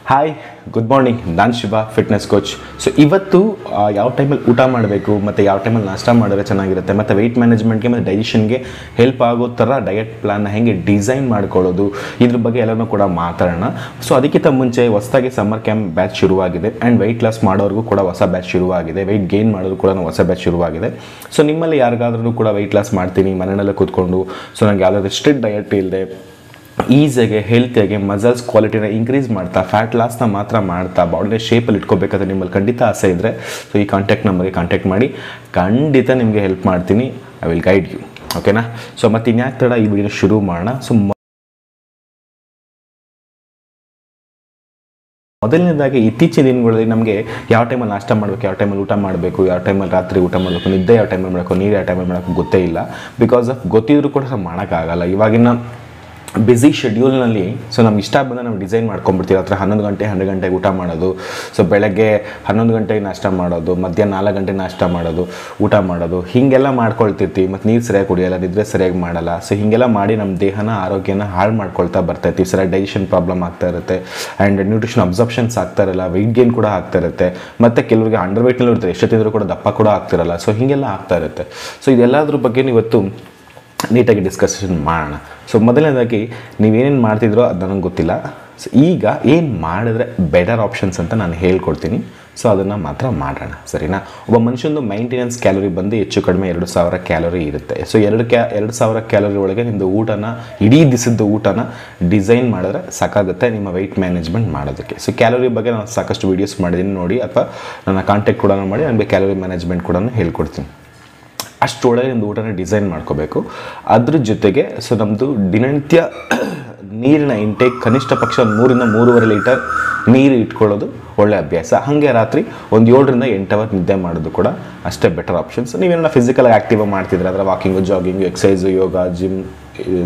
Hi good morning, ನಾನು Shiva, fitness coach. So ಇವತ್ತು ಯಾವ ಟೈಮಲ್ಲಿ ಊಟ ಮಾಡಬೇಕು ಮತ್ತು ಯಾವ ಟೈಮಲ್ಲಿ ನಾಷ್ಟ ಮಾಡಿದ್ರೆ ಚೆನ್ನಾಗಿರುತ್ತೆ ಮತ್ತು ವೆಯ್ಟ್ ಮ್ಯಾನೇಜ್ಮೆಂಟ್ಗೆ ಮತ್ತು ಡೈಜೆಷನ್ಗೆ ಹೆಲ್ಪ್ ಆಗೋ ಥರ ಡಯಟ್ ಪ್ಲಾನ್ನ ಹೇಗೆ ಡಿಸೈನ್ ಮಾಡ್ಕೊಳ್ಳೋದು, ಇದ್ರ ಬಗ್ಗೆ ಎಲ್ಲನೂ ಕೂಡ ಮಾತಾಡೋಣ. ಸೊ ಅದಕ್ಕಿಂತ ಮುಂಚೆ ಹೊಸದಾಗಿ ಸಮ್ಮರ್ ಕ್ಯಾಂಪ್ ಬ್ಯಾಚ್ ಶುರುವಾಗಿದೆ ಆ್ಯಂಡ್ ವೆಯ್ಟ್ ಲಾಸ್ ಮಾಡೋರಿಗೂ ಕೂಡ ಹೊಸ ಬ್ಯಾಚ್ ಶುರುವಾಗಿದೆ, ವೆಯ್ಟ್ ಗೇನ್ ಮಾಡೋದು ಕೂಡ ಹೊಸ ಬ್ಯಾಚ್ ಶುರುವಾಗಿದೆ. ಸೊ ನಿಮ್ಮಲ್ಲಿ ಯಾರಿಗಾದ್ರೂ ಕೂಡ ವೆಯ್ಟ್ ಲಾಸ್ ಮಾಡ್ತೀನಿ ಮನೆಯಲ್ಲೇ ಕೂತ್ಕೊಂಡು, ಸೊ ನನಗೆ ಯಾವುದಾದ್ರೂ ಸ್ಟ್ರಿಕ್ಟ್ ಡಯಟ್ ಇಲ್ಲದೆ ಈಸಿಯಾಗಿ ಹೆಲ್ತಿಯಾಗಿ ಮಸಲ್ಸ್ ಕ್ವಾಲಿಟಿನ ಇನ್ಕ್ರೀಸ್ ಮಾಡ್ತಾ ಫ್ಯಾಟ್ ಲಾಸ್ನ ಮಾತ್ರ ಮಾಡ್ತಾ ಬಾಡಿನ ಶೇಪಲ್ಲಿ ಇಟ್ಕೋಬೇಕಾದ್ರೆ ನಿಮ್ಮಲ್ಲಿ ಖಂಡಿತ ಆಸೆ ಇದ್ದರೆ ಸೊ ಈ ಕಾಂಟ್ಯಾಕ್ಟ್ ನಂಬರ್ಗೆ ಕಾಂಟ್ಯಾಕ್ಟ್ ಮಾಡಿ, ಖಂಡಿತ ನಿಮಗೆ ಹೆಲ್ಪ್ ಮಾಡ್ತೀನಿ. ಐ ವಿಲ್ ಗೈಡ್ ಯು, ಓಕೆನಾ? ಸೊ ಮತ್ತು ಇನ್ಯಾಕೆ ತಡ ಈ ವಿಡಿಯೋ ಶುರು ಮಾಡೋಣ. ಸೊ ಮೊದಲನೇದಾಗಿ ಇತ್ತೀಚಿನ ದಿನಗಳಲ್ಲಿ ನಮಗೆ ಯಾವ ಟೈಮಲ್ಲಿ ನಾಷ್ಟ ಮಾಡಬೇಕು, ಯಾವ ಟೈಮಲ್ಲಿ ಊಟ ಮಾಡಬೇಕು, ಯಾವ ಟೈಮಲ್ಲಿ ರಾತ್ರಿ ಊಟ ಮಾಡಬೇಕು, ನಿದ್ದೆ ಯಾವ ಟೈಮಲ್ಲಿ ಮಾಡಬೇಕು, ನೀರು ಯಾವ ಟೈಮಲ್ಲಿ ಮಾಡೋಕ್ಕೆ ಗೊತ್ತೇ ಇಲ್ಲ. ಬಿಕಾಸ್ ಆಫ್ ಗೊತ್ತಿದ್ರೂ ಕೂಡ ಮಾಡೋಕ್ಕಾಗಲ್ಲ. ಇವಾಗಿನ ಬ್ಯುಸಿ ಶೆಡ್ಯೂಲ್ನಲ್ಲಿ ಸೊ ನಮ್ಗೆ ಇಷ್ಟ ಬಂದ ನಾವು ಡಿಸೈನ್ ಮಾಡ್ಕೊಂಡ್ಬಿಡ್ತೀವಿ. ಹತ್ರ 11 ಗಂಟೆಗೆ ಊಟ ಮಾಡೋದು, ಸೊ ಬೆಳಗ್ಗೆ 11 ಗಂಟೆಗೆ ನಾಷ್ಟ ಮಾಡೋದು, ಮಧ್ಯಾಹ್ನ 4 ಗಂಟೆಗೆ ನಾಷ್ಟ ಮಾಡೋದು, ಊಟ ಮಾಡೋದು, ಹೀಗೆಲ್ಲ ಮಾಡ್ಕೊಳ್ತಿರ್ತೀವಿ. ಮತ್ತು ನೀರು ಸರಿಯಾಗಿ ಕುಡಿಯೋಲ್ಲ, ನಿದ್ರೆ ಸರಿಯಾಗಿ ಮಾಡಲ್ಲ. ಸೊ ಹೀಗೆಲ್ಲ ಮಾಡಿ ನಮ್ಮ ದೇಹನ ಆರೋಗ್ಯನ ಹಾಳು ಮಾಡ್ಕೊಳ್ತಾ ಬರ್ತಾಯಿರ್ತೀವಿ. ಸರಿಯಾಗಿ ಡೈಜೆಷನ್ ಪ್ರಾಬ್ಲಮ್ ಆಗ್ತಾ ಇರುತ್ತೆ ಆ್ಯಂಡ್ ನ್ಯೂಟ್ರಿಷನ್ ಅಬ್ಸರ್ಪ್ಷನ್ಸ್ ಆಗ್ತಾ ಇರಲ್ಲ, ವೆಯ್ಟ್ ಗೇನ್ ಕೂಡ ಆಗ್ತಾ ಇರುತ್ತೆ. ಮತ್ತು ಕೆಲವರಿಗೆ ಅಂಡರ್ ವೆಯ್ಟ್ನಲ್ಲೂ ಇರ್ತಾರೆ, ಎಷ್ಟೊತ್ತಿದ್ರೂ ಕೂಡ ದಪ್ಪ ಕೂಡ ಆಗ್ತಿರಲ್ಲ. ಸೊ ಹೀಗೆಲ್ಲ ಆಗ್ತಾ ಇರುತ್ತೆ. ಸೊ ಇದೆಲ್ಲದ್ರ ಬಗ್ಗೆ ಇವತ್ತು ನೀಟಾಗಿ ಡಿಸ್ಕಷನ್ ಮಾಡೋಣ. ಸೊ ಮೊದಲನೇದಾಗಿ ನೀವೇನೇನು ಮಾಡ್ತಿದ್ರೋ ಅದು ನನಗೆ ಗೊತ್ತಿಲ್ಲ. ಸೊ ಈಗ ಏನು ಮಾಡಿದ್ರೆ ಬೆಟರ್ ಆಪ್ಷನ್ಸ್ ಅಂತ ನಾನು ಹೇಳ್ಕೊಡ್ತೀನಿ. ಸೊ ಅದನ್ನು ಮಾತ್ರ ಮಾಡೋಣ, ಸರಿನಾ? ಒಬ್ಬ ಮನುಷ್ಯಂದು ಮೈಂಟೆನೆನ್ಸ್ ಕ್ಯಾಲೋರಿ ಬಂದು ಹೆಚ್ಚು ಕಡಿಮೆ 2000 ಕ್ಯಾಲೋರಿ ಇರುತ್ತೆ. ಸೊ 2000 ಕ್ಯಾಲೋರಿ ಒಳಗೆ ನಿಮ್ಮದು ಊಟನ, ಇಡೀ ದಿವಸದ ಊಟನ ಡಿಸೈನ್ ಮಾಡಿದ್ರೆ ಸಾಕಾಗುತ್ತೆ ನಿಮ್ಮ ವೆಯ್ಟ್ ಮ್ಯಾನೇಜ್ಮೆಂಟ್ ಮಾಡೋದಕ್ಕೆ. ಸೊ ಕ್ಯಾಲೋರಿ ಬಗ್ಗೆ ನಾನು ಸಾಕಷ್ಟು ವೀಡಿಯೋಸ್ ಮಾಡಿದ್ದೀನಿ ನೋಡಿ, ಅಥವಾ ನನ್ನ ಕಾಂಟ್ಯಾಕ್ಟ್ ಕೂಡ ಮಾಡಿ, ನನಗೆ ಕ್ಯಾಲೋರಿ ಮ್ಯಾನೇಜ್ಮೆಂಟ್ ಕೂಡ ಹೇಳ್ಕೊಡ್ತೀನಿ. ಅಷ್ಟರೊಳಗೆ ನಿಮ್ಮದು ಊಟನ ಡಿಸೈನ್ ಮಾಡ್ಕೋಬೇಕು. ಅದ್ರ ಜೊತೆಗೆ ಸೊ ನಮ್ಮದು ದಿನನಿತ್ಯ ನೀರಿನ ಇಂಟೇಕ್ ಕನಿಷ್ಠ ಪಕ್ಷ 3 ರಿಂದ 3.5 ಲೀಟರ್ ನೀರು ಇಟ್ಕೊಳ್ಳೋದು ಒಳ್ಳೆ ಅಭ್ಯಾಸ. ಹಾಗೆ ರಾತ್ರಿ 7 ರಿಂದ 8 ಅವರ್ ನಿದ್ದೆ ಮಾಡೋದು ಕೂಡ ಅಷ್ಟೇ ಬೆಟರ್ ಆಪ್ಷನ್ಸ್. ನೀವೇನೋ ಫಿಸಿಕಲ್ ಆ್ಯಕ್ಟಿವ್ ಮಾಡ್ತಿದ್ರೆ, ಅದರ ವಾಕಿಂಗು, ಜಾಗಿಂಗು, ಎಕ್ಸಸೈಸು, ಯೋಗ, ಜಿಮ್,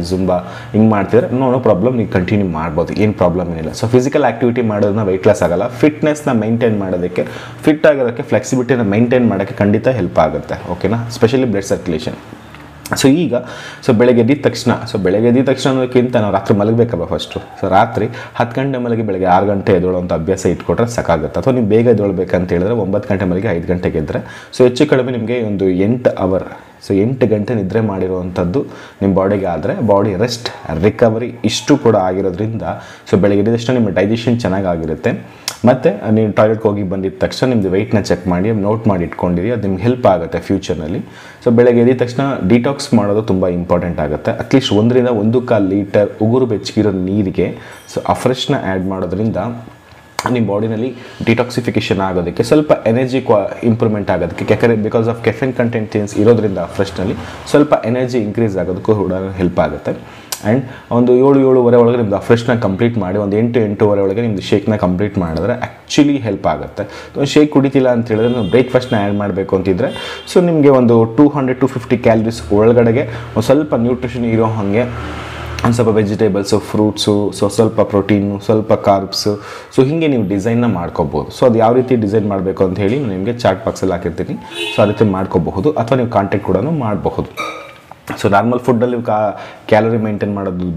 ಜುಂಬಾ ಹಿಂಗೆ ಮಾಡ್ತಿದ್ರೆ ನೋ ಪ್ರಾಬ್ಲಮ್, ನೀವು ಕಂಟಿನ್ಯೂ ಮಾಡ್ಬೋದು, ಏನು ಪ್ರಾಬ್ಲಮ್ ಏನಿಲ್ಲ. ಸೊ ಫಿಸಿಕಲ್ ಆ್ಯಕ್ಟಿವಿಟಿ ಮಾಡೋದನ್ನ ವೆಯ್ಟ್ ಲಾಸ್ ಆಗಲ್ಲ. ಫಿಟ್ನೆಸ್ನ ಮೈಂಟೈನ್ ಮಾಡೋದಕ್ಕೆ, ಫಿಟ್ ಆಗೋದಕ್ಕೆ, ಫ್ಲೆಕ್ಸಿಬಿಲಿಟಿನ ಮೈಂಟೈನ್ ಮಾಡೋಕ್ಕೆ ಖಂಡಿತ ಹೆಲ್ಪ್ ಆಗುತ್ತೆ, ಓಕೆನಾ? Specially blood circulation. ಸೊ ಈಗ ಬೆಳಗ್ಗೆ ಎದ್ದಿದ ತಕ್ಷಣ ಅನ್ನೋದಕ್ಕಿಂತ ನಾವು ರಾತ್ರಿ ಮಲಗಬೇಕಲ್ಲ ಫಸ್ಟು. ಸೊ ರಾತ್ರಿ 10 ಗಂಟೆ ಮಲಗಿ ಬೆಳಗ್ಗೆ 6 ಗಂಟೆ ಎದ್ದೇಳುವಂಥ ಅಭ್ಯಾಸ ಇಟ್ಕೊಟ್ರೆ ಸಾಕಾಗುತ್ತೆ. ಅಥವಾ ನೀವು ಬೇಗ ಎದ್ದೇಳಬೇಕಂತ ಹೇಳಿದ್ರೆ 9 ಗಂಟೆ ಮಲಗಿ 5 ಗಂಟೆಗೆ ಎದ್ದರೆ ಸೊ ಹೆಚ್ಚು ಕಡಿಮೆ ನಿಮಗೆ ಒಂದು 8 ಅವರ್, ಸೊ 8 ಗಂಟೆ ನಿದ್ರೆ ಮಾಡಿರುವಂಥದ್ದು ನಿಮ್ಮ ಬಾಡಿಗೆ ಆದರೆ ಬಾಡಿ ರೆಸ್ಟ್, ರಿಕವರಿ ಇಷ್ಟು ಕೂಡ ಆಗಿರೋದ್ರಿಂದ ಸೊ ಬೆಳಗ್ಗೆ ಎದ್ದ ತಕ್ಷಣ ನಿಮ್ಮ ಡೈಜೆಷನ್ ಚೆನ್ನಾಗಿರುತ್ತೆ. ಮತ್ತು ನೀವು ಟಾಯ್ಲೆಟ್ಗೆ ಹೋಗಿ ಬಂದಿದ್ದ ತಕ್ಷಣ ನಿಮ್ಮದು ವೆಯ್ಟ್ನ ಚೆಕ್ ಮಾಡಿ ನೋಟ್ ಮಾಡಿ ಇಟ್ಕೊಂಡಿರಿ, ಅದು ನಿಮ್ಗೆ ಹೆಲ್ಪ್ ಆಗುತ್ತೆ ಫ್ಯೂಚರ್ನಲ್ಲಿ. ಸೊ ಬೆಳಗ್ಗೆ ಎದ್ದ ತಕ್ಷಣ ಡಿಟಾಕ್ಸ್ ಮಾಡೋದು ತುಂಬ ಇಂಪಾರ್ಟೆಂಟ್ ಆಗುತ್ತೆ. ಅಟ್ಲೀಸ್ಟ್ 1 ರಿಂದ 1.25 ಲೀಟರ್ ಉಗುರು ಬೆಚ್ಚಗಿರೋ ನೀರಿಗೆ ಸೊ ಆ ಫ್ರೆಶ್ನ ಆ್ಯಡ್ ಮಾಡೋದ್ರಿಂದ ನಿಮ್ಮ ಬಾಡಿನಲ್ಲಿ ಡಿಟಾಕ್ಸಿಫಿಕೇಷನ್ ಆಗೋದಕ್ಕೆ, ಸ್ವಲ್ಪ ಎನರ್ಜಿ ಇಂಪ್ರೂವ್ಮೆಂಟ್ ಆಗೋದಕ್ಕೆ, ಯಾಕಂದರೆ ಬಿಕಾಸ್ ಆಫ್ ಕೆಫಿನ್ ಕಂಟೆಂಟ್ಸ್ ಇರೋದ್ರಿಂದ ಫ್ರೆಶ್ನಲ್ಲಿ ಸ್ವಲ್ಪ ಎನರ್ಜಿ ಇನ್ಕ್ರೀಸ್ ಆಗೋದಕ್ಕೂ ಕೂಡ ಹೆಲ್ಪ್ ಆಗುತ್ತೆ. ಆ್ಯಂಡ್ ಒಂದು 7-7:30 ಒಳಗೆ ನಿಮ್ಮದು ಫ್ರೆಶ್ನ ಕಂಪ್ಲೀಟ್ ಮಾಡಿ ಒಂದು 8-8:30 ಒಳಗೆ ನಿಮ್ಮದು ಶೇಕ್ನ ಕಂಪ್ಲೀಟ್ ಮಾಡಿದ್ರೆ ಆ್ಯಕ್ಚುಲಿ ಹೆಲ್ಪ್ ಆಗುತ್ತೆ. ಶೇಕ್ ಕುಡಿತಿಲ್ಲ ಅಂತ ಹೇಳಿದ್ರೆ ನೀವು ಬ್ರೇಕ್ಫಾಸ್ಟ್ನ ಆ್ಯಡ್ ಮಾಡಬೇಕು ಅಂತಿದ್ರೆ ಸೊ ನಿಮಗೆ ಒಂದು 200-250 ಕ್ಯಾಲರೀಸ್ ಒಳಗಡೆಗೆ ಒಂದು ಸ್ವಲ್ಪ ನ್ಯೂಟ್ರಿಷನ್ ಇರೋ ಹಾಗೆ ಒಂದು ಸ್ವಲ್ಪ ವೆಜಿಟೇಬಲ್ಸು, ಫ್ರೂಟ್ಸು, ಸೊ ಸ್ವಲ್ಪ ಪ್ರೋಟೀನು, ಸ್ವಲ್ಪ ಕಾರ್ಬ್ಸು, ಸೊ ಹೀಗೆ ನೀವು ಡಿಸೈನ್ನ ಮಾಡ್ಕೋಬೋದು. ಸೊ ಅದು ಯಾವ ರೀತಿ ಡಿಸೈನ್ ಮಾಡಬೇಕು ಅಂತ ಹೇಳಿ ನಾನು ನಿಮಗೆ ಚಾರ್ಟ್ ಬಾಕ್ಸಲ್ಲಿ ಹಾಕಿರ್ತೀನಿ. ಸೊ ಆ ರೀತಿ ಮಾಡ್ಕೋಬಹುದು, ಅಥವಾ ನೀವು ಕಾಂಟ್ಯಾಕ್ಟ್ ಕೂಡ ಮಾಡಬಹುದು. ಸೊ ನಾರ್ಮಲ್ ಫುಡ್ಡಲ್ಲಿ ಕ್ಯಾಲರಿ ಮೇಂಟೈನ್ ಮಾಡೋದು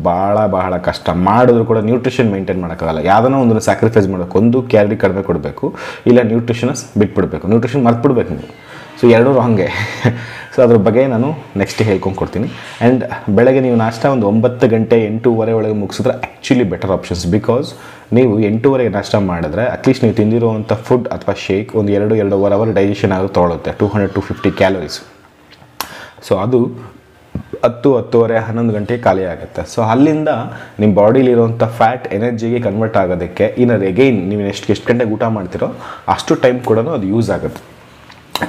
ಬಹಳ ಕಷ್ಟ. ಮಾಡಿದ್ರು ಕೂಡ ನ್ಯೂಟ್ರಿಷನ್ ಮೇಂಟೈನ್ ಮಾಡೋಕ್ಕಾಗಲ್ಲ. ಯಾವುದೋ ಒಂದನ್ನು ಸ್ಯಾಕ್ರಿಫೈಸ್ ಮಾಡಬೇಕು. ಒಂದು ಕ್ಯಾಲರಿ ಕಡಿಮೆ ಕೊಡಬೇಕು, ಇಲ್ಲ ನ್ಯೂಟ್ರಿಷನಸ್ ಬಿಟ್ಬಿಡ್ಬೇಕು, ನ್ಯೂಟ್ರಿಷನ್ ಮರ್ತ್ಬಿಡ್ಬೇಕು ನೀವು. ಸೊ ಎರಡೂ ಹಾಗೆ. ಸೊ ಅದ್ರ ಬಗ್ಗೆ ನಾನು ನೆಕ್ಸ್ಟ್ ಹೇಳ್ಕೊಂಡ್ಕೊಡ್ತೀನಿ. ಆ್ಯಂಡ್ ಬೆಳಗ್ಗೆ ನೀವು ನಾಷ್ಟ ಒಂದು 9 ಗಂಟೆ 8:30 ಒಳಗೆ ಮುಗಿಸಿದ್ರೆ ಆ್ಯಕ್ಚುಲಿ ಬೆಟರ್ ಆಪ್ಷನ್ಸ್. ಬಿಕಾಸ್ ನೀವು 8:30ಗೆ ನಾಷ್ಟ ಮಾಡಿದ್ರೆ ಅಟ್ಲೀಸ್ಟ್ ನೀವು ತಿಂದಿರುವಂಥ ಫುಡ್ ಅಥವಾ ಶೇಕ್ ಒಂದು 2-2.5 ಅವರ್ ಡೈಜೆಷನ್ ಆಗೋದು ತೊಗೊಳುತ್ತೆ, 200-250 ಕ್ಯಾಲರೀಸ್. ಸೊ ಅದು 10-10:30 11 ಗಂಟೆಗೆ ಖಾಲಿ ಆಗುತ್ತೆ. ಸೊ ಅಲ್ಲಿಂದ ನಿಮ್ಮ ಬಾಡಿಲಿರುವಂಥ ಫ್ಯಾಟ್ ಎನರ್ಜಿಗೆ ಕನ್ವರ್ಟ್ ಆಗೋದಕ್ಕೆ ಇನ್ನರ್ ಎಗೈನ್ ನೀವು ಎಷ್ಟು ಗಂಟೆಗೆ ಊಟ ಮಾಡ್ತಿರೋ ಅಷ್ಟು ಟೈಮ್ ಕೂಡ ಅದು ಯೂಸ್ ಆಗುತ್ತೆ.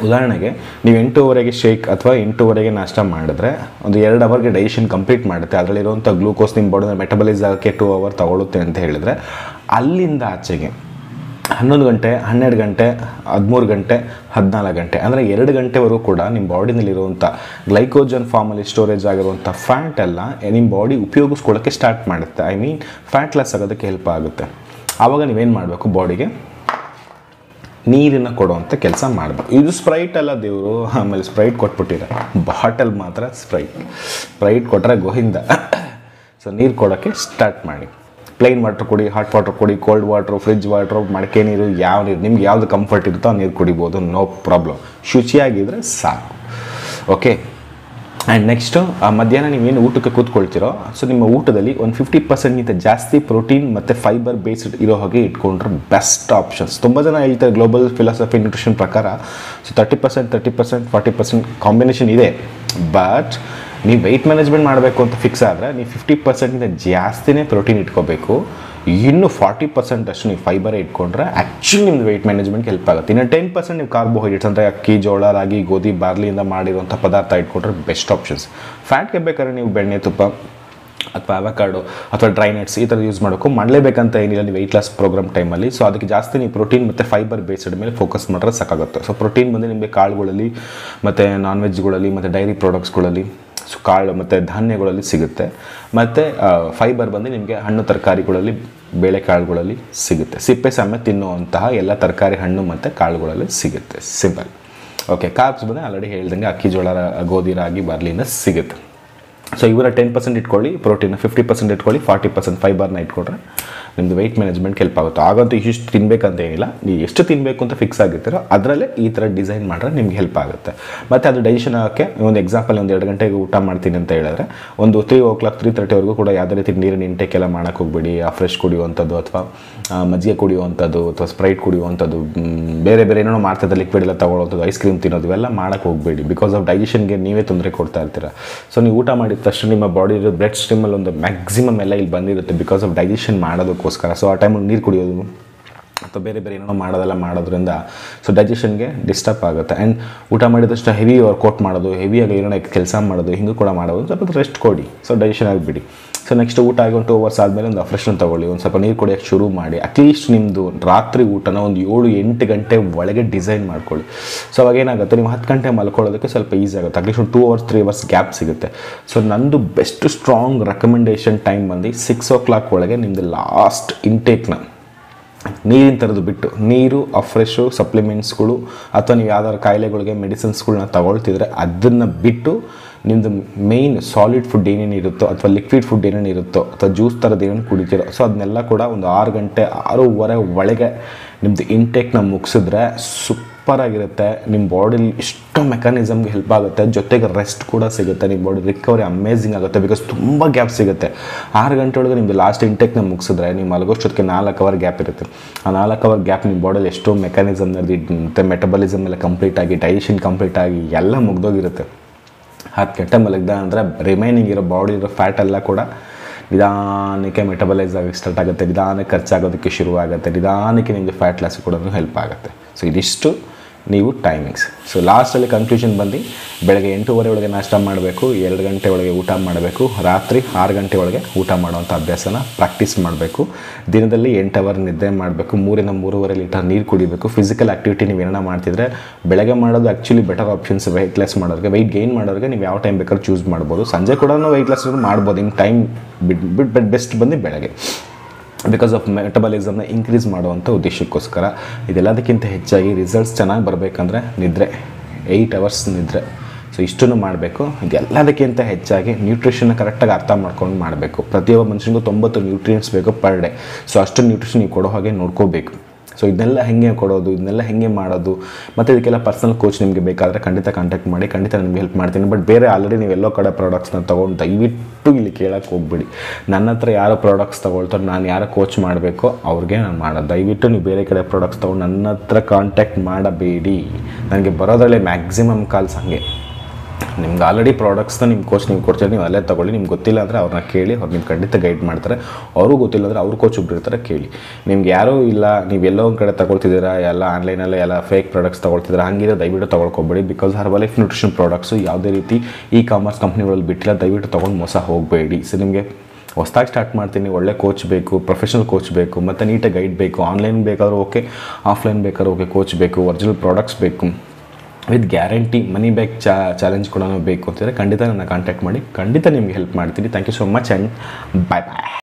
ಉದಾಹರಣೆಗೆ ನೀವು 8:30ಗೆ ಶೇಕ್ ಅಥವಾ 8:30ಗೆ ನಾಷ್ಟ ಮಾಡಿದ್ರೆ ಒಂದು 2 ಅವರ್ಗೆ ಡೈಜೆಷನ್ ಕಂಪ್ಲೀಟ್ ಮಾಡುತ್ತೆ. ಅದರಲ್ಲಿರುವಂಥ ಗ್ಲೂಕೋಸ್ ನಿಮ್ಮ ಬಾಡಿನ ಮೆಟಬಲೈಸ್ ಆಗೋಕ್ಕೆ 2 ಅವರ್ ತಗೊಳುತ್ತೆ ಅಂತ ಹೇಳಿದರೆ, ಅಲ್ಲಿಂದ ಆಚೆಗೆ 11 ಗಂಟೆ 12 ಗಂಟೆ 13 ಗಂಟೆ 14 ಗಂಟೆ ಅಂದರೆ 2 ಗಂಟೆವರೆಗೂ ಕೂಡ ನಿಮ್ಮ ಬಾಡಿನಲ್ಲಿರುವಂಥ ಗ್ಲೈಕೋಜನ್ ಫಾರ್ಮಲ್ಲಿ ಸ್ಟೋರೇಜ್ ಆಗಿರುವಂಥ ಫ್ಯಾಟ್ ಎಲ್ಲ ನಿಮ್ಮ ಬಾಡಿ ಉಪಯೋಗಿಸ್ಕೊಳ್ಳೋಕ್ಕೆ ಸ್ಟಾರ್ಟ್ ಮಾಡುತ್ತೆ. ಐ ಮೀನ್ ಫ್ಯಾಟ್ ಲಾಸ್ ಆಗೋದಕ್ಕೆ ಹೆಲ್ಪ್ ಆಗುತ್ತೆ. ಆವಾಗ ನೀವೇನು ಮಾಡಬೇಕು, ಬಾಡಿಗೆ ನೀರನ್ನು ಕೊಡುವಂಥ ಕೆಲಸ ಮಾಡಬೇಕು. ಇದು ಸ್ಪ್ರೈಟ್ ಅಲ್ಲ ದೇವರು, ಆಮೇಲೆ ಸ್ಪ್ರೈಟ್ ಕೊಟ್ಬಿಟ್ಟಿದ್ದಾರೆ, ಬಾಟಲ್ ಮಾತ್ರ ಸ್ಪ್ರೈಟ್ ಕೊಟ್ಟರೆ ಗೋಹಿಂದ. ಸೊ ನೀರು ಕೊಡೋಕ್ಕೆ ಸ್ಟಾರ್ಟ್ ಮಾಡಿ. ಪ್ಲೈನ್ ವಾಟರ್ ಕುಡಿ, ಹಾಟ್ ವಾಟರ್ ಕುಡಿ, ಕೋಲ್ಡ್ ವಾಟ್ರು, ಫ್ರಿಜ್ ವಾಟ್ರು, ಮಡಕೆ ನೀರು, ಯಾವ ನೀರು ನಿಮ್ಗೆ ಯಾವುದು ಕಂಫರ್ಟ್ ಇರುತ್ತೋ ಆ ನೀರು ಕುಡಿಬೋದು, ನೋ ಪ್ರಾಬ್ಲಮ್. ಶುಚಿಯಾಗಿದ್ದರೆ ಸಾಕು. ಓಕೆ. ಆ್ಯಂಡ್ ನೆಕ್ಸ್ಟು ಮಧ್ಯಾಹ್ನ ನೀವೇನು ಊಟಕ್ಕೆ ಕೂತ್ಕೊಳ್ತೀರೋ, ಸೊ ನಿಮ್ಮ ಊಟದಲ್ಲಿ ಒಂದು 50%ಗಿಂತ ಜಾಸ್ತಿ ಪ್ರೋಟೀನ್ ಮತ್ತು ಫೈಬರ್ ಬೇಸ್ಡ್ ಇರೋ ಹಾಗೆ ಇಟ್ಕೊಂಡ್ರೆ ಬೆಸ್ಟ್ ಆಪ್ಷನ್ಸ್. ತುಂಬ ಜನ ಹೇಳ್ತಾರೆ ಗ್ಲೋಬಲ್ ಫಿಲಾಸಫಿ ನ್ಯೂಟ್ರಿಷನ್ ಪ್ರಕಾರ ಸೊ 30%, 40% ಕಾಂಬಿನೇಷನ್ ಇದೆ. ಬಟ್ ನೀವು ವೆಯ್ಟ್ ಮ್ಯಾನೇಜ್ಮೆಂಟ್ ಮಾಡಬೇಕು ಅಂತ ಫಿಕ್ಸ್ ಆದರೆ ನೀವು 50%ಗಿಂತ ಜಾಸ್ತಿನೇ ಪ್ರೋಟೀನ್ ಇಟ್ಕೋಬೇಕು. ಇನ್ನು 40% ಅಷ್ಟು ನೀವು ಫೈಬರೇ ಇಟ್ಕೊಂಡ್ರೆ ಆ್ಯಕ್ಚುಲಿ ನಿಮ್ದು ವೆಯ್ಟ್ ಮ್ಯಾನೇಜ್ಮೆಂಟ್ಗೆ ಹೆಲ್ಪ್ ಆಗುತ್ತೆ. ಇನ್ನು 10% ನೀವು ಕಾರ್ಬೋಹೈಡ್ರೇಟ್ಸ್ ಅಂದರೆ ಅಕ್ಕಿ, ಜೋಳ, ರಾಗಿ, ಗೋಧಿ, ಬಾರ್ಲಿಯಿಂದ ಮಾಡಿರುವಂಥ ಪದಾರ್ಥ ಇಟ್ಕೊಂಡ್ರೆ ಬೆಸ್ಟ್ ಆಪ್ಷನ್ಸ್. ಫ್ಯಾಟ್ಗೆ ಬೇಕಾದ್ರೆ ನೀವು ಬೆಣ್ಣೆ, ತುಪ್ಪ ಅಥವಾ ಅವಕಾಡೋ ಅಥವಾ ಡ್ರೈ ನಟ್ಸ್ ಈ ಥರ ಯೂಸ್ ಮಾಡೋಕ್ಕೂ ಮಾಡಲೇಬೇಕಂತ ಏನಿಲ್ಲ ನೀವು ವೆಯ್ಟ್ ಲಾಸ್ ಪ್ರೋಗ್ರಾಮ್ ಟೈಮಲ್ಲಿ. ಸೊ ಅದಕ್ಕೆ ಜಾಸ್ತಿ ನೀವು ಪ್ರೋಟೀನ್ ಮತ್ತು ಫೈಬರ್ ಬೇಸ್ಡ್ ಮೇಲೆ ಫೋಕಸ್ ಮಾಡಿದ್ರೆ ಸಾಕಾಗುತ್ತೆ. ಸೊ ಪ್ರೋಟೀನ್ ಬಂದು ನಿಮಗೆ ಕಾಳುಗಳಲ್ಲಿ ಮತ್ತು ನಾನ್ ವೆಜ್ಗಳಲ್ಲಿ ಮತ್ತು ಡೈರಿ ಪ್ರಾಡಕ್ಟ್ಸ್ಗಳಲ್ಲಿ, ಸೊ ಕಾಳು ಮತ್ತು ಧಾನ್ಯಗಳಲ್ಲಿ ಸಿಗುತ್ತೆ. ಮತ್ತು ಫೈಬರ್ ಬಂದು ನಿಮಗೆ ಹಣ್ಣು ತರಕಾರಿಗಳಲ್ಲಿ, ಬೇಳೆಕಾಳುಗಳಲ್ಲಿ ಸಿಗುತ್ತೆ. ಸಿಪ್ಪೆ ಸಮೇತ ತಿನ್ನುವಂತಹ ಎಲ್ಲ ತರಕಾರಿ, ಹಣ್ಣು ಮತ್ತು ಕಾಳುಗಳಲ್ಲಿ ಸಿಗುತ್ತೆ. ಸಿಂಪಲ್. ಓಕೆ. ಕಾರ್ಬ್ಸ್ ಬಂದು ಆಲ್ರೆಡಿ ಹೇಳ್ದಂಗೆ ಅಕ್ಕಿ, ಜೋಳ, ಗೋಧಿ, ರಾಗಿ, ಬಾರ್ಲಿಯಿಂದ ಸಿಗುತ್ತೆ. ಸೊ ಇವರ 10% ಇಟ್ಕೊಳ್ಳಿ ಪ್ರೋಟೀನ್, 50% ಇಟ್ಕೊಳ್ಳಿ, 40% ಫೈಬರ್ನ ಇಟ್ಕೊಂಡ್ರೆ ನಿಮ್ಮದು ವೆಯ್ಟ್ ಮ್ಯಾನೇಜ್ಮೆಂಟ್ಗೆ ಹೆಲ್ಪ್ ಆಗುತ್ತೆ. ಆಗಂತೂ ಇಷ್ಟು ತಿನ್ನಬೇಕಂತ ಏನಿಲ್ಲ, ನೀವು ಎಷ್ಟು ತಿನ್ನಬೇಕು ಅಂತ ಫಿಕ್ಸ್ ಆಗಿರ್ತೀರೋ ಅದರಲ್ಲೇ ಈ ಥರ ಡಿಸೈನ್ ಮಾಡಿದ್ರೆ ನಿಮ್ಗೆ ಹೆಲ್ಪ್ ಆಗುತ್ತೆ. ಮತ್ತು ಅದು ಡೈಜೆಷನ್ ಆಗೋಕ್ಕೆ ಒಂದು ಎಕ್ಸಾಂಪಲ್, ಒಂದು 2 ಗಂಟೆಗೆ ಊಟ ಮಾಡ್ತೀನಿ ಅಂತ ಹೇಳಿದ್ರೆ ಒಂದು 3 o'clock 3:30ವರೆಗೂ ಕೂಡ ಯಾವುದೇ ರೀತಿ ನೀರಿನ ಇಂಟೇಕ್ ಎಲ್ಲ ಮಾಡೋಕ್ಕೆ ಹೋಗ್ಬೇಡಿ. ಆ ಫ್ರೆಶ್ ಕುಡಿಯುವಂಥದ್ದು ಅಥವಾ ಮಜ್ಜಿಗೆ ಕುಡಿಯುವಂಥದ್ದು ಅಥವಾ ಸ್ಪ್ರೈಟ್ ಕುಡಿಯುವಂಥದ್ದು, ಬೇರೆ ಬೇರೆ ಏನೋ ಮಾಡ್ತಿದ್ದ ಲಿಕ್ವಿಡ್ ಎಲ್ಲ ತೊಗೊಳ್ಳೋವಂಥದ್ದು, ಐಸ್ ಕ್ರೀಮ್ ತಿನ್ನೋದು ಇವೆಲ್ಲ ಮಾಡೋಕ್ಕೆ ಹೋಗಬೇಡಿ. ಬಿಕಾಸ್ ಆಫ್ ಡೈಜೆಷನ್ಗೆ ನೀವೇ ತೊಂದರೆ ಕೊಡ್ತಾ ಇರ್ತೀರ. ಸೊ ನೀವು ಊಟ ಮಾಡಿದ ತಕ್ಷಣ ನಿಮ್ಮ ಬಾಡಿ ಇರೋ ಬ್ಲಡ್ ಸ್ಟ್ರೀಮಲ್ಲಿ ಒಂದು ಮ್ಯಾಕ್ಸಿಮಮ್ ಎಲ್ಲ ಇಲ್ಲಿ ಬಂದಿರುತ್ತೆ ಬಿಕಾಸ್ ಆಫ್ ಡೈಜೆಷನ್ ಮಾಡೋದಕ್ಕೋಸ್ಕರ. ಸೊ ಆ ಟೈಮಲ್ಲಿ ನೀರು ಕುಡಿಯೋದು ಅಥವಾ ಬೇರೆ ಬೇರೆ ಏನೋ ಮಾಡೋದ್ರಿಂದ ಸೊ ಡೈಜೆಷನ್ಗೆ ಡಿಸ್ಟರ್ಬ್ ಆಗುತ್ತೆ. ಆ್ಯಂಡ್ ಊಟ ಮಾಡಿದಷ್ಟು ಹೆವಿ ವರ್ಕೌಟ್ ಮಾಡೋದು, ಹೆವಿಯಾಗಿ ಏನೋ ಕೆಲಸ ಮಾಡೋದು, ಹಿಂಗೂ ಕೂಡ ಮಾಡೋದು, ಸ್ವಲ್ಪ ರೆಸ್ಟ್ ಕೊಡಿ. ಸೊ ಡೈಜೆಷನ್ ಆಗಿಬಿಡಿ. ಸೊ ನೆಕ್ಸ್ಟ್ ಊಟ ಆಗಿ ಒಂದು 2 hours ಆದಮೇಲೆ ಒಂದು ಫ್ರೆಶ್ನ ತೊಗೊಳ್ಳಿ, ಒಂದು ಸ್ವಲ್ಪ ನೀರು ಕುಡಿಯೋಕ್ಕೆ ಶುರು ಮಾಡಿ. ಅಟ್ಲೀಸ್ಟ್ ನಿಮ್ಮದು ರಾತ್ರಿ ಊಟನ ಒಂದು 7-8 ಗಂಟೆ ಒಳಗೆ ಡಿಸೈನ್ ಮಾಡ್ಕೊಳ್ಳಿ. ಸೊ ಅವಾಗ ಏನಾಗುತ್ತೆ, ನೀವು 10 ಗಂಟೆ ಮಲ್ಕೊಳ್ಳೋದಕ್ಕೆ ಸ್ವಲ್ಪ ಈಸಿ ಆಗುತ್ತೆ. ಅಟ್ಲೀಸ್ಟ್ ಒಂದು 2 hours 3 hours ಗ್ಯಾಪ್ ಸಿಗುತ್ತೆ. ಸೊ ನಂದು ಬೆಸ್ಟ್ ಸ್ಟ್ರಾಂಗ್ ರೆಕಮೆಂಡೇಷನ್ ಟೈಮ್ ಬಂದು 6 o'clock ಒಳಗೆ ನಿಮ್ಮದು ಲಾಸ್ಟ್ ಇಂಟೇಕ್ನ ನೀರಿನ ಥರದ್ದು ಬಿಟ್ಟು, ನೀರು, ಫ್ರೆಶು ಸಪ್ಲಿಮೆಂಟ್ಸ್ಗಳು ಅಥವಾ ನೀವು ಯಾವ್ದಾದ್ರು ಕಾಯಿಲೆಗಳಿಗೆ ಮೆಡಿಸಿನ್ಸ್ಗಳನ್ನ ತಗೊಳ್ತಿದ್ರೆ ಅದನ್ನು ಬಿಟ್ಟು ನಿಮ್ಮದು ಮೇಯ್ನ್ ಸಾಲಿಡ್ ಫುಡ್ ಏನೇನಿರುತ್ತೋ ಅಥವಾ ಲಿಕ್ವಿಡ್ ಫುಡ್ ಏನೇನಿರುತ್ತೋ ಅಥವಾ ಜ್ಯೂಸ್ ಥರದ್ದು ಏನೇನು ಕುಡಿತೀರೋ ಸೊ ಅದನ್ನೆಲ್ಲ ಕೂಡ ಒಂದು 6 ಗಂಟೆ 6:30 ಒಳಗೆ ನಿಮ್ಮದು ಇಂಟೇಕ್ನ ಮುಗಿಸಿದ್ರೆ ಸೂಪರಾಗಿರುತ್ತೆ. ನಿಮ್ಮ ಬಾಡಿಲಿ ಇಷ್ಟು ಮೆಕ್ಯಾನಿಸಮ್ಗೆ ಹೆಲ್ಪ್ ಆಗುತ್ತೆ, ಜೊತೆಗೆ ರೆಸ್ಟ್ ಕೂಡ ಸಿಗುತ್ತೆ, ನಿಮ್ಮ ಬಾಡಿ ರಿಕವರಿ ಅಮೇಝಿಂಗ್ ಆಗುತ್ತೆ. ಬಿಕಾಸ್ ತುಂಬ ಗ್ಯಾಪ್ ಸಿಗುತ್ತೆ. 6 ಗಂಟೆ ಒಳಗೆ ನಿಮ್ಮದು ಲಾಸ್ಟ್ ಇಂಟೇಕ್ನ ಮುಗಿಸಿದ್ರೆ ನೀವು ಮಲಗೋಷ್ಟೊತ್ತಿಗೆ 4 hour ಗ್ಯಾಪ್ ಇರುತ್ತೆ. ಆ 4 hour ಗ್ಯಾಪ್ ನಿಮ್ಮ ಬಾಡಿಲಿ ಎಷ್ಟೋ ಮೆಕ್ಯಾನಿಸಮ್ ಮತ್ತು ಮೆಟಬಲಿಸಮ್ ಎಲ್ಲ ಕಂಪ್ಲೀಟ್ ಆಗಿ, ಡೈಜೆಷನ್ ಕಂಪ್ಲೀಟ್ ಆಗಿ ಎಲ್ಲ ಮುಗ್ದೋಗಿರುತ್ತೆ. 10 ಗಂಟೆ ಮಲಗ್ದ ಅಂದರೆ ರಿಮೈನಿಂಗ್ ಇರೋ ಬಾಡಿ ಇರೋ ಫ್ಯಾಟ್ ಎಲ್ಲ ಕೂಡ ನಿಧಾನಕ್ಕೆ ಮೆಟಬಲೈಸ್ ಆಗೋಕ್ಕೆ ಸ್ಟಾರ್ಟ್ ಆಗುತ್ತೆ, ನಿಧಾನಕ್ಕೆ ಖರ್ಚಾಗೋದಕ್ಕೆ ಶುರುವಾಗುತ್ತೆ, ನಿಧಾನಕ್ಕೆ ನಿಮಗೆ ಫ್ಯಾಟ್ ಲಾಸ್ ಕೂಡ ಹೆಲ್ಪ್ ಆಗುತ್ತೆ. ಸೊ ಇದಿಷ್ಟು ನೀವು ಟೈಮಿಂಗ್ಸ್. ಸೊ ಲಾಸ್ಟಲ್ಲಿ ಕನ್ಕ್ಲೂಷನ್ ಬಂದು ಬೆಳಗ್ಗೆ 8:30 ಒಳಗೆ ನಾಷ್ಟ ಮಾಡಬೇಕು, 2 ಗಂಟೆ ಒಳಗೆ ಊಟ ಮಾಡಬೇಕು, ರಾತ್ರಿ 6 ಗಂಟೆ ಒಳಗೆ ಊಟ ಮಾಡುವಂಥ ಅಭ್ಯಾಸನ ಪ್ರಾಕ್ಟೀಸ್ ಮಾಡಬೇಕು. ದಿನದಲ್ಲಿ 8 hour ನಿದ್ದೆ ಮಾಡಬೇಕು, 3-3.5 ಲೀಟರ್ ನೀರು ಕುಡಿಬೇಕು. ಫಿಸಿಕಲ್ ಆ್ಯಕ್ಟಿವಿಟಿ ನೀವು ಏನಾರ ಮಾಡ್ತಿದ್ರೆ ಬೆಳಗ್ಗೆ ಮಾಡೋದು actually better options. Weight loss ಮಾಡೋರಿಗೆ, ವೆಯ್ಟ್ ಗೇನ್ ಮಾಡೋರಿಗೆ ನೀವು ಯಾವ ಟೈಮ್ ಬೇಕಾದ್ರೂ ಚೂಸ್ ಮಾಡ್ಬೋದು. ಸಂಜೆ ಕೂಡ ವೆಯ್ಟ್ ಲಾಸ್ ಮಾಡ್ಬೋದು. ಹಿಂಗೆ ಟೈಮ್ ಬಿಟ್ಟು ಬೆಸ್ಟ್ ಬಂದು ಬೆಳಗ್ಗೆ, ಬಿಕಾಸ್ ಆಫ್ ಮೆಟಬಲಿಸಮ್ನ ಇನ್ಕ್ರೀಸ್ ಮಾಡುವಂಥ ಉದ್ದೇಶಕ್ಕೋಸ್ಕರ. ಇದೆಲ್ಲದಕ್ಕಿಂತ ಹೆಚ್ಚಾಗಿ ರಿಸಲ್ಟ್ಸ್ ಚೆನ್ನಾಗಿ ಬರಬೇಕಂದ್ರೆ ನಿದ್ರೆ, 8 hours ನಿದ್ರೆ. ಸೊ ಇಷ್ಟನ್ನು ಮಾಡಬೇಕು. ಇದೆಲ್ಲದಕ್ಕಿಂತ ಹೆಚ್ಚಾಗಿ ನ್ಯೂಟ್ರಿಷನ್ನ ಕರೆಕ್ಟಾಗಿ ಅರ್ಥ ಮಾಡ್ಕೊಂಡು ಮಾಡಬೇಕು. ಪ್ರತಿಯೊಬ್ಬ ಮನುಷ್ಯನಿಗೂ 90 ನ್ಯೂಟ್ರಿಯೆಂಟ್ಸ್ ಬೇಕು ಪರ್ ಡೇ. ಸೊ ಅಷ್ಟು ನ್ಯೂಟ್ರಿಷನ್ ನೀವು ಕೊಡೋ ಹಾಗೆ ನೋಡ್ಕೋಬೇಕು. ಸೊ ಇದನ್ನೆಲ್ಲ ಹೆಂಗೆ ಕೊಡೋದು, ಇದನ್ನೆಲ್ಲ ಹೆಂಗೆ ಮಾಡೋದು, ಮತ್ತು ಇದಕ್ಕೆಲ್ಲ ಪರ್ಸನಲ್ ಕೋಚ್ ನಿಮಗೆ ಬೇಕಾದರೆ ಖಂಡಿತ ಕಾಂಟ್ಯಾಕ್ಟ್ ಮಾಡಿ, ಖಂಡಿತ ನಿಮಗೆ ಹೆಲ್ಪ್ ಮಾಡ್ತೀನಿ. ಬಟ್ ಬೇರೆ ಆಲ್ರೆಡಿ ನೀವು ಎಲ್ಲೋ ಕಡೆ ಪ್ರಾಡಕ್ಟ್ಸ್ನ ತೊಗೊಂಡು ದಯವಿಟ್ಟು ಇಲ್ಲಿ ಕೇಳೋಕ್ಕೆ ಹೋಗ್ಬಿಡಿ. ನನ್ನ ಹತ್ರ ಯಾರು ಪ್ರಾಡಕ್ಟ್ಸ್ ತೊಗೊಳ್ತಾರೋ, ನಾನು ಯಾರು ಕೋಚ್ ಮಾಡಬೇಕೋ ಅವ್ರಿಗೆ ನಾನು ಮಾಡೋದು. ದಯವಿಟ್ಟು ನೀವು ಬೇರೆ ಕಡೆ ಪ್ರಾಡಕ್ಟ್ಸ್ ತೊಗೊಂಡು ನನ್ನ ಹತ್ರ ಕಾಂಟ್ಯಾಕ್ಟ್ ಮಾಡಬೇಡಿ. ನನಗೆ ಬರೋದ್ರಲ್ಲೇ ಮ್ಯಾಕ್ಸಿಮಮ್ ಕಾಲ್ಸ್ ಹಾಗೆ. ನಿಮ್ಗೆ ಆಲ್ರೆಡಿ ಪ್ರಾಡಕ್ಟ್ಸ್ನ ನಿಮ್ಮ ಕೋಚ್ ನೀವು ಕೊಡ್ತೀರಿ, ನೀವು ಅಲ್ಲೇ ತೊಗೊಳ್ಳಿ. ನಿಮ್ಗೆ ಗೊತ್ತಿಲ್ಲ ಅಂದರೆ ಅವ್ರನ್ನ ಕೇಳಿ, ಅವ್ರು ನಿಮ್ಗೆ ಖಂಡಿತ ಗೈಡ್ ಮಾಡ್ತಾರೆ. ಅವ್ರಿಗೂ ಗೊತ್ತಿಲ್ಲ ಅಂದರೆ ಅವ್ರ ಕೋಚ್ ಒಬ್ರು ಇರ್ತಾರೆ, ಕೇಳಿ. ನಿಮ್ಗೆ ಯಾರೂ ಇಲ್ಲ, ನೀವು ಎಲ್ಲೋ ಒಂದು ಕಡೆ ತೊಗೊಳ್ತಿದ್ದೀರಾ, ಎಲ್ಲ ಆನ್ಲೈನಲ್ಲೇ ಎಲ್ಲ ಫೇಕ್ ಪ್ರಾಡಕ್ಟ್ಸ್ ತೊಗೊಳ್ತಿದ್ದೀರಾ, ಹಂಗಿರೋ ದಯವಿಟ್ಟು ತೊಗೊಳ್ಕೊಬೇಡಿ. ಬಿಕಾಸ್ ಹರ್ಬಲೈಫ್ ನ್ಯೂಟ್ರಿಷನ್ ಪ್ರಾಡಕ್ಟ್ಸು ಯಾವುದೇ ರೀತಿ ಕಾಮರ್ಸ್ ಕಂಪ್ನಿಗಳಲ್ಲಿ ಬಿಟ್ಟಿಲ್ಲ. ದಯವಿಟ್ಟು ತೊಗೊಂಡು ಮೋಸ ಹೋಗಬೇಡಿ. ಸೊ ನಿಮಗೆ ಹೊಸದಾಗಿ ಸ್ಟಾರ್ಟ್ ಮಾಡ್ತೀನಿ, ಒಳ್ಳೆ ಕೋಚ್ ಬೇಕು, ಪ್ರೊಫೆಷನಲ್ ಕೋಚ್ ಬೇಕು, ಮತ್ತು ನೀಟಾಗಿ ಗೈಡ್ ಬೇಕು. ಆನ್ಲೈನ್ ಬೇಕಾದ್ರೂ ಓಕೆ, ಆಫ್ಲೈನ್ ಬೇಕಾದ್ರೂ ಓಕೆ, ಕೋಚ್ ಬೇಕು, ಒರಿಜಿನಲ್ ಪ್ರಾಡಕ್ಟ್ಸ್ ಬೇಕು, with guarantee money back challenge ಕೂಡ ಬೇಕು ಅಂತಿದ್ರೆ ಖಂಡಿತ ನನ್ನ ಕಾಂಟ್ಯಾಕ್ಟ್ ಮಾಡಿ, ಖಂಡಿತ ನಿಮಗೆ ಹೆಲ್ಪ್ ಮಾಡ್ತೀನಿ. Thank you so much and bye bye.